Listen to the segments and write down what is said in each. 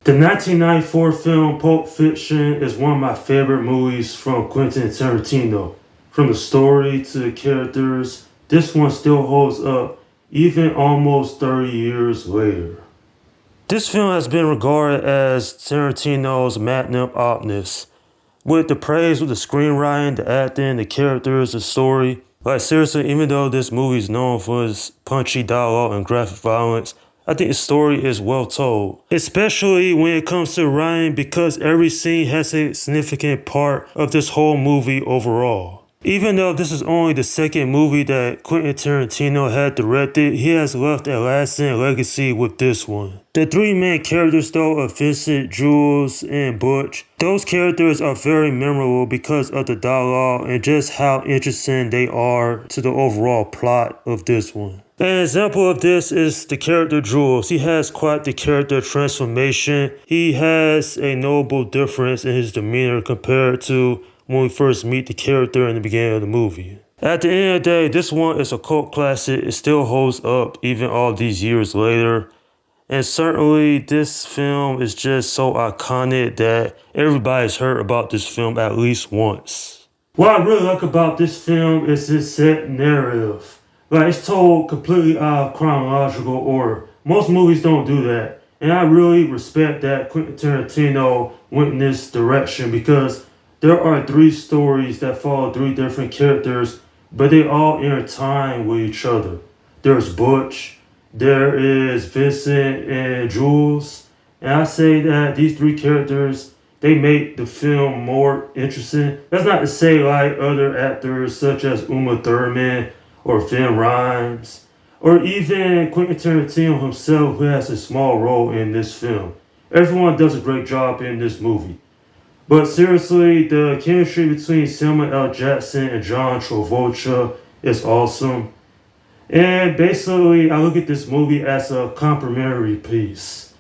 The 1994 film Pulp Fiction is one of my favorite movies from Quentin Tarantino. From the story to the characters, this one still holds up even almost 30 years later. This film has been regarded as Tarantino's magnum opus, with the praise with the screenwriting, the acting, the characters, the story. Like seriously, even though this movie is known for its punchy dialogue and graphic violence, I think the story is well told, especially when it comes to writing because every scene has a significant part of this whole movie overall. Even though this is only the second movie that Quentin Tarantino had directed, he has left a lasting legacy with this one. The three main characters though of Vincent, Jules, and Butch, those characters are very memorable because of the dialogue and just how interesting they are to the overall plot of this one. An example of this is the character Jules. He has quite the character transformation. He has a notable difference in his demeanor compared to when we first meet the character in the beginning of the movie. At the end of the day, this one is a cult classic. It still holds up even all these years later. And certainly this film is just so iconic that everybody's heard about this film at least once. What I really like about this film is its set narrative. Like, it's told completely out of chronological order. Most movies don't do that. And I really respect that Quentin Tarantino went in this direction because there are three stories that follow three different characters, but they all intertwine with each other. There's Butch, there is Vincent and Jules, and I say that these three characters, they make the film more interesting. That's not to say like other actors such as Uma Thurman or Vin Rhames, or even Quentin Tarantino himself, who has a small role in this film. Everyone does a great job in this movie. But seriously, the chemistry between Samuel L. Jackson and John Travolta is awesome. And basically, I look at this movie as a complementary piece.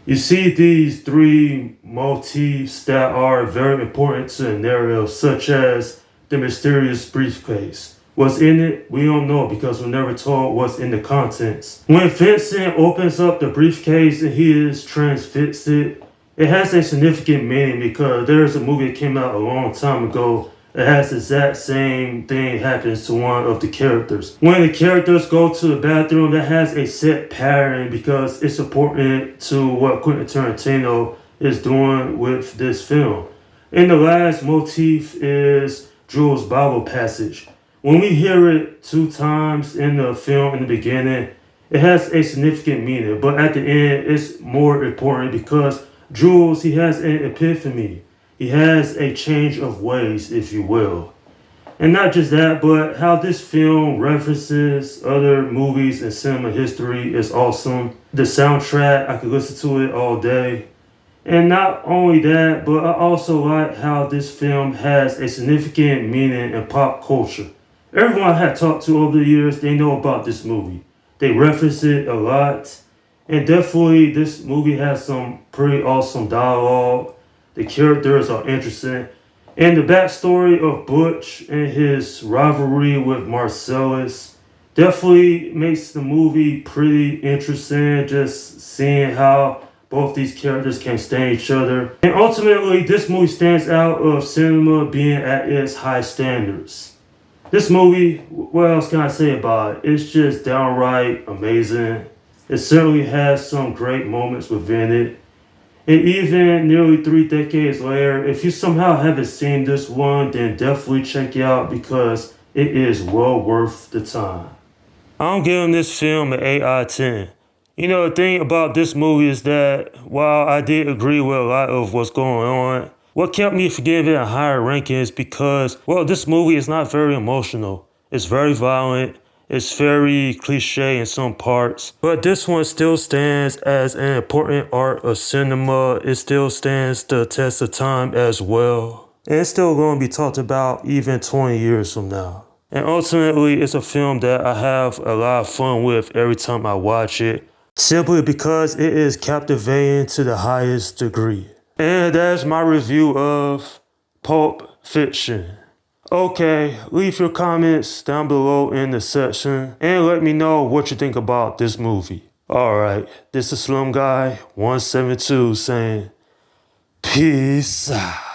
You see these three motifs that are very important to the narrative, such as the mysterious briefcase. What's in it, we don't know because we're never told what's in the contents. When Vincent opens up the briefcase and he is transfixed, it has a significant meaning because there's a movie that came out a long time ago that has the exact same thing happens to one of the characters. When the characters go to the bathroom, that has a set pattern because it's important to what Quentin Tarantino is doing with this film. And the last motif is Jules' Bible passage. When we hear it two times in the film in the beginning, it has a significant meaning, but at the end, it's more important because Jules, he has an epiphany. He has a change of ways, if you will. And not just that, but how this film references other movies and cinema history is awesome. The soundtrack, I could listen to it all day. And not only that, but I also like how this film has a significant meaning in pop culture. Everyone I have talked to over the years, they know about this movie. They reference it a lot. And definitely this movie has some pretty awesome dialogue. The characters are interesting. And the backstory of Butch and his rivalry with Marcellus definitely makes the movie pretty interesting. Just seeing how both these characters can stand each other. And ultimately, this movie stands out of cinema being at its high standards. This movie, what else can I say about it? It's just downright amazing. It certainly has some great moments within it. And even nearly 3 decades later, if you somehow haven't seen this one, then definitely check it out because it is well worth the time. I'm giving this film an 8 out of 10. You know, the thing about this movie is that while I did agree with a lot of what's going on, what kept me from giving it a higher ranking is because, well, this movie is not very emotional. It's very violent. It's very cliche in some parts, but this one still stands as an important art of cinema. It still stands the test of time as well. And it's still going to be talked about even 20 years from now. And ultimately, it's a film that I have a lot of fun with every time I watch it, simply because it is captivating to the highest degree. And that's my review of Pulp Fiction. Okay, leave your comments down below in the section and let me know what you think about this movie. All right, this is Slum Guy 172 saying, peace out.